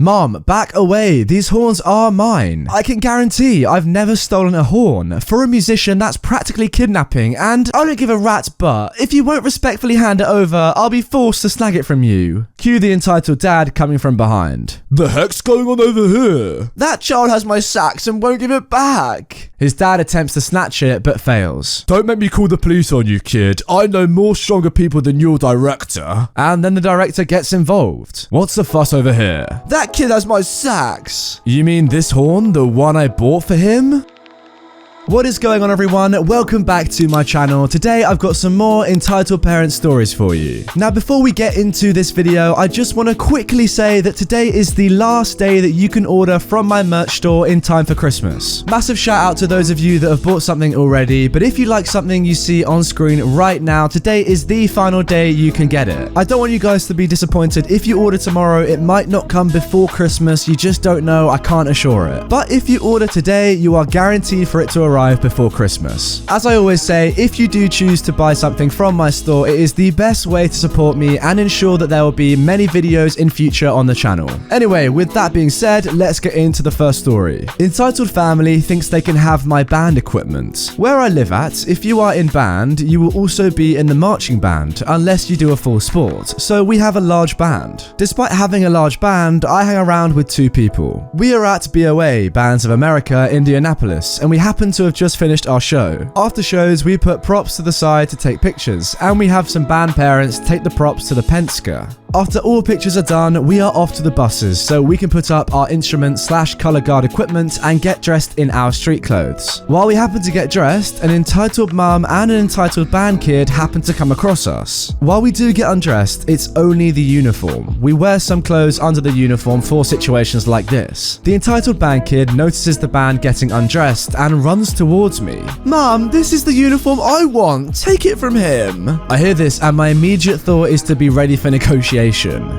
Mom, back away. These horns are mine. I can guarantee I've never stolen a horn. For a musician, that's practically kidnapping, and I don't give a rat's butt. If you won't respectfully hand it over, I'll be forced to snag it from you. Cue the entitled dad coming from behind. The heck's going on over here? That child has my sax and won't give it back. His dad attempts to snatch it, but fails. Don't make me call the police on you, kid. I know more stronger people than your director. And then the director gets involved. What's the fuss over here? That kid has my sax. You mean this horn, the one I bought for him? What is going on, everyone? Welcome back to my channel. Today I've got some more Entitled Parents stories for you. Now, before we get into this video, I just want to quickly say that today is the last day that you can order from my merch store in time for Christmas. Massive shout out to those of you that have bought something already, but if you like something you see on screen right now, today is the final day you can get it. I don't want you guys to be disappointed. If you order tomorrow, it might not come before Christmas. You just don't know. I can't assure it. But if you order today, you are guaranteed for it to arrive before Christmas. As I always say, if you do choose to buy something from my store, it is the best way to support me and ensure that there will be many videos in future on the channel. Anyway, with that being said, let's get into the first story. Entitled family thinks they can have my band equipment. Where I live at, if you are in band, you will also be in the marching band, unless you do a full sport. So we have a large band. Despite having a large band, I hang around with two people. We are at BOA, Bands of America, Indianapolis, and we happen to have just finished our show. After shows, we put props to the side to take pictures, and we have some band parents take the props to the Penske. After all pictures are done, we are off to the buses so we can put up our instrument/color guard equipment and get dressed in our street clothes. While we happen to get dressed, an entitled mum and an entitled band kid happen to come across us. While we do get undressed, it's only the uniform. We wear some clothes under the uniform for situations like this. The entitled band kid notices the band getting undressed and runs towards me. "Mum, this is the uniform I want. Take it from him." I hear this and my immediate thought is to be ready for negotiation.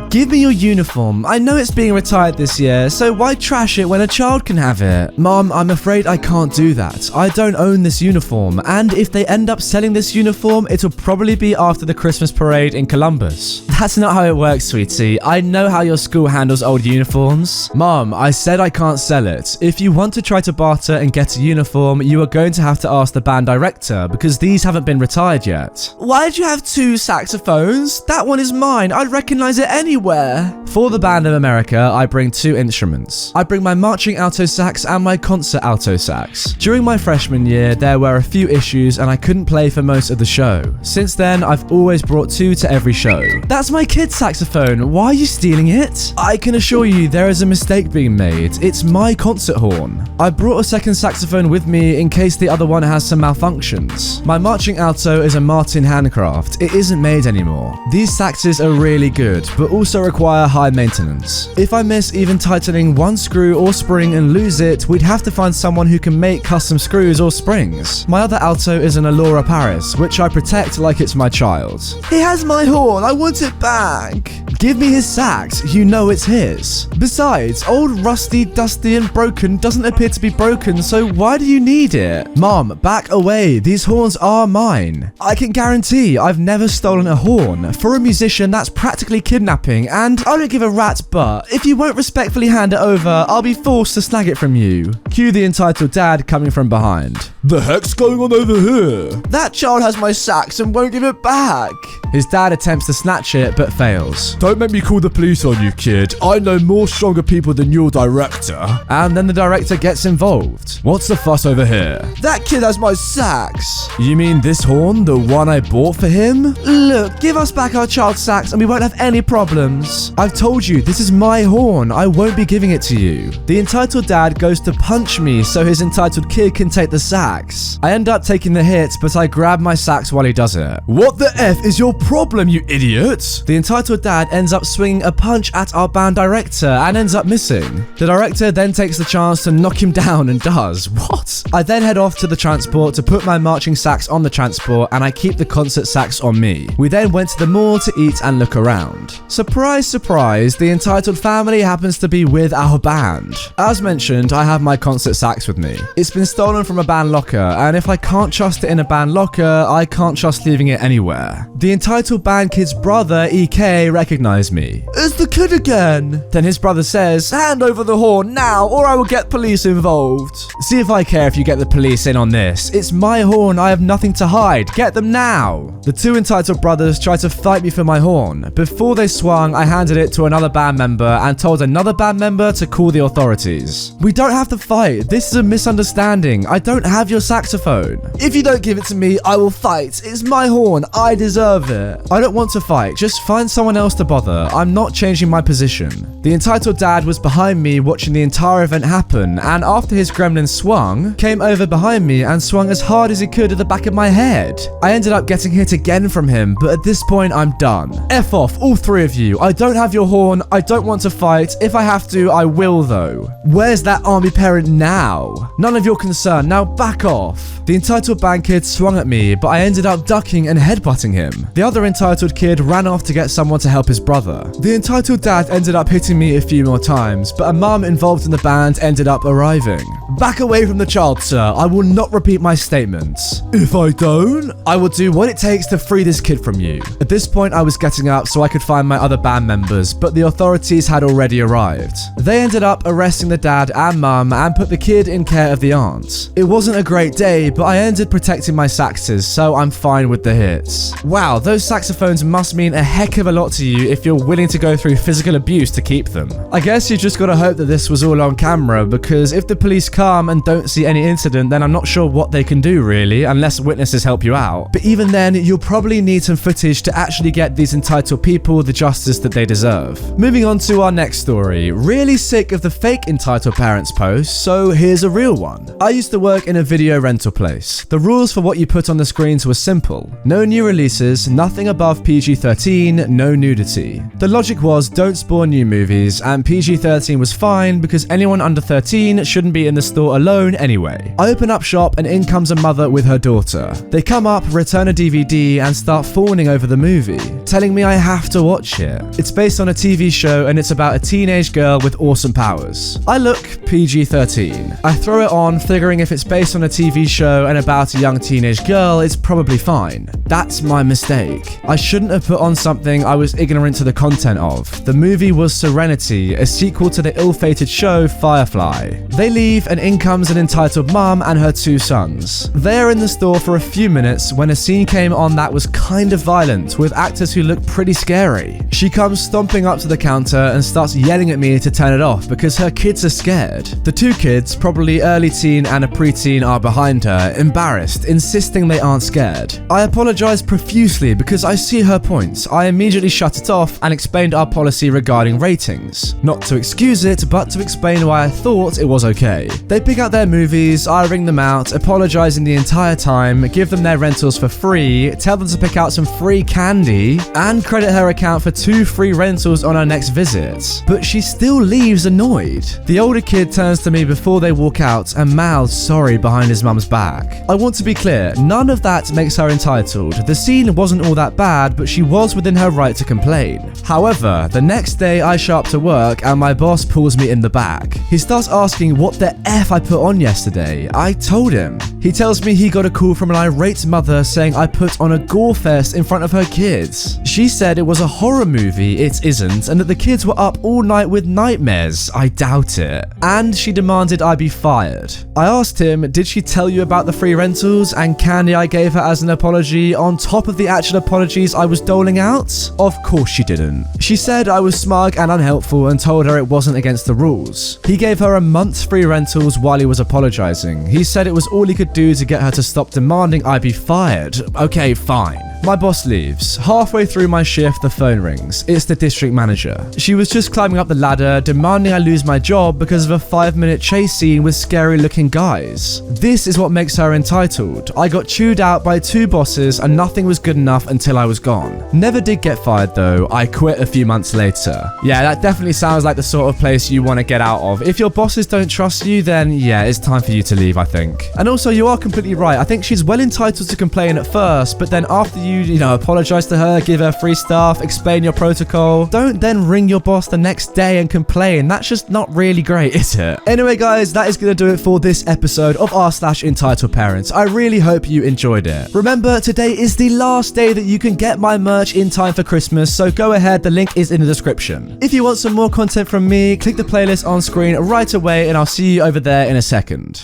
"Give me your uniform. I know it's being retired this year, so why trash it when a child can have it?" "Mom, I'm afraid I can't do that. I don't own this uniform, and if they end up selling this uniform, it'll probably be after the Christmas parade in Columbus." "That's not how it works, sweetie. I know how your school handles old uniforms." "Mom, I said I can't sell it. If you want to try to barter and get a uniform, you are going to have to ask the band director because these haven't been retired yet." "Why did you have two saxophones? That one is mine. I'd recognize it anywhere." For the Band of America, I bring two instruments. I bring my marching alto sax and my concert alto sax. During my freshman year, there were a few issues and I couldn't play for most of the show. Since then, I've always brought two to every show. "That's my kid's saxophone. Why are you stealing it?" "I can assure you there is a mistake being made. It's my concert horn. I brought a second saxophone with me in case the other one has some malfunctions. My marching alto is a Martin handcraft. It isn't made anymore. These saxes are really good, but also require high maintenance. If I miss even tightening one screw or spring and lose it, we'd have to find someone who can make custom screws or springs. My other alto is an Allura Paris, which I protect like it's my child." "He has my horn. I want it back." "Give me his sax. You know it's his. Besides, old rusty, dusty, and broken doesn't appear to be broken, so why do you need it?" "Mom, back away. These horns are mine. I can guarantee I've never stolen a horn. For a musician, that's practically kidnapping, and I don't give a rat's butt. If you won't respectfully hand it over, I'll be forced to snag it from you." Cue the entitled dad coming from behind. The heck's going on over here? "That child has my sax and won't give it back." His dad attempts to snatch it, but fails. Don't make me call the police on you, kid. I know more stronger people than your director. And then the director gets involved. What's the fuss over here? "That kid has my sax." You mean this horn, the one I bought for him? "Look, give us back our child's sax and we won't have any problems." "I've told you, this is my horn. I won't be giving it to you." The entitled dad goes to punch me so his entitled kid can take the sax. I end up taking the hit, but I grab my sax while he does it. What the F is your problem, you idiot? The entitled dad ends up swinging a punch at our band director and ends up missing. The director then takes the chance to knock him down and does. What? I then head off to the transport to put my marching sax on the transport and I keep the concert sax on me. We then went to the mall to eat and look around. Surprise, surprise, the entitled family happens to be with our band. As mentioned, I have my concert sax with me. It's been stolen from a band locker locker, and if I can't trust it in a band locker, I can't trust leaving it anywhere. The entitled band kid's brother, EK, recognized me. It's the kid again! Then his brother says, hand over the horn now, or I will get police involved. See if I care if you get the police in on this. It's my horn, I have nothing to hide. Get them now! The two entitled brothers tried to fight me for my horn. Before they swung, I handed it to another band member and told another band member to call the authorities. We don't have to fight. This is a misunderstanding. I don't have your saxophone. If you don't give it to me, I will fight. It's my horn. I deserve it. I don't want to fight. Just find someone else to bother. I'm not changing my position. The entitled dad was behind me watching the entire event happen, and after his gremlin swung, came over behind me and swung as hard as he could at the back of my head. I ended up getting hit again from him, but at this point I'm done. F off, all three of you. I don't have your horn. I don't want to fight. If I have to, I will though. Where's that army parent now? None of your concern. Now back off. The entitled band kid swung at me, but I ended up ducking and headbutting him. The other entitled kid ran off to get someone to help his brother. The entitled dad ended up hitting me a few more times, but a mum involved in the band ended up arriving. Back away from the child, sir. I will not repeat my statements. If I don't, I will do what it takes to free this kid from you. At this point, I was getting up so I could find my other band members, but the authorities had already arrived. They ended up arresting the dad and mum and put the kid in care of the aunt. It wasn't a great day, but I ended protecting my saxes, so I'm fine with the hits. Wow, those saxophones must mean a heck of a lot to you if you're willing to go through physical abuse to keep them. I guess you just gotta hope that this was all on camera, because if the police come and don't see any incident, then I'm not sure what they can do really, unless witnesses help you out. But even then, you'll probably need some footage to actually get these entitled people the justice that they deserve. Moving on to our next story. Really sick of the fake entitled parents posts, so here's a real one. I used to work in a video rental place. The rules for what you put on the screens were simple. No new releases, nothing above PG-13, no nudity. The logic was don't spawn new movies, and PG-13 was fine because anyone under 13 shouldn't be in the store alone anyway. I open up shop and in comes a mother with her daughter. They come up, return a DVD, and start fawning over the movie, telling me I have to watch it. It's based on a TV show and it's about a teenage girl with awesome powers. I look PG-13. I throw it on, figuring if it's based on a TV show and about a young teenage girl, it's probably fine. That's my mistake. I shouldn't have put on something I was ignorant to the content of. The movie was Serenity, a sequel to the ill-fated show Firefly. They leave and in comes an entitled mum and her two sons. They're in the store for a few minutes when a scene came on that was kind of violent, with actors who looked pretty scary. She comes stomping up to the counter and starts yelling at me to turn it off because her kids are scared. The two kids, probably early teen and a preteen, are behind her, embarrassed, insisting they aren't scared. I apologize profusely because I see her points. I immediately shut it off and explained our policy regarding ratings. Not to excuse it, but to explain why I thought it was okay. They pick out their movies, I ring them out, apologizing the entire time, give them their rentals for free, tell them to pick out some free candy, and credit her account for 2 free rentals on our next visit. But she still leaves annoyed. The older kid turns to me before they walk out and mouths sorry behind his mum's back. I want to be clear, none of that makes her entitled. The scene wasn't all that bad, but she was within her right to complain. However, the next day I show up to work and my boss pulls me in the back. He starts asking what the F I put on yesterday. I told him. He tells me he got a call from an irate mother saying I put on a gore fest in front of her kids. She said it was a horror movie, it isn't, and that the kids were up all night with nightmares. I doubt it. And she demanded I be fired. I asked him, did she tell you about the free rentals and candy I gave her as an apology on top of the actual apologies I was doling out? Of course she didn't. She said I was smug and unhelpful and told her it wasn't against the rules. He gave her a month's free rentals while he was apologizing. He said it was all he could do to get her to stop demanding I be fired. Okay, fine. My boss leaves. Halfway through my shift, the phone rings. It's the district manager. She was just climbing up the ladder, demanding I lose my job because of a 5-minute chase scene with scary-looking guys. This is what makes her entitled. I got chewed out by 2 bosses and nothing was good enough until I was gone. Never did get fired though. I quit a few months later. Yeah, that definitely sounds like the sort of place you want to get out of. If your bosses don't trust you, then yeah, it's time for you to leave, I think. And also, you are completely right. I think she's well entitled to complain at first, but then after you you know, apologize to her, give her free stuff, explain your protocol. Don't then ring your boss the next day and complain. That's just not really great, is it? Anyway, guys, that is going to do it for this episode of r/EntitledParents. I really hope you enjoyed it. Remember, today is the last day that you can get my merch in time for Christmas, so go ahead, the link is in the description. If you want some more content from me, click the playlist on screen right away, and I'll see you over there in a second.